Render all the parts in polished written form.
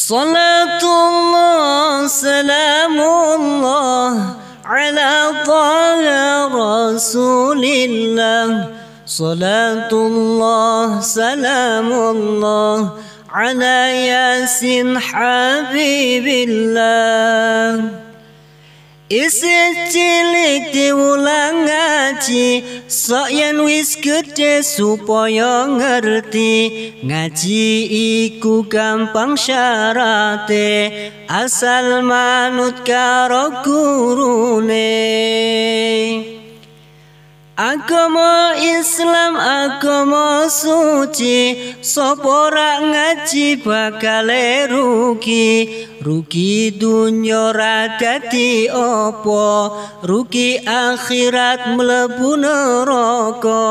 Salatullah salamullah ala taha rasulillah. Salatullah salamullah ala yasin habibillah. Isi cilik diulang ngaji, sok yen wis gede supaya ngerti. Ngaji iku gampang syarate, asal manut karo gurune. Agama Islam agama suci, sapa ora ngaji bakal rugi. Rugi dunya ora dadi apa, rugi akhirat mlebu neraka.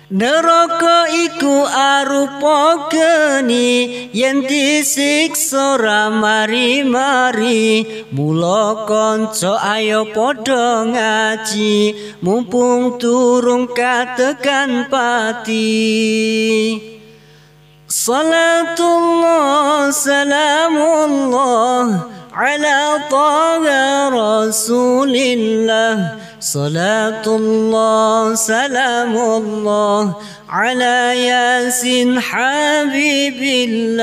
Neraka iku arupa geni, yen disiksa ra mari-mari. Mula kanca ayo padha ngaji, mumpung durung katekan pati. Salatullah salamullah ala taha rasulillah. Salatullah salamullah ala yasin habibillah.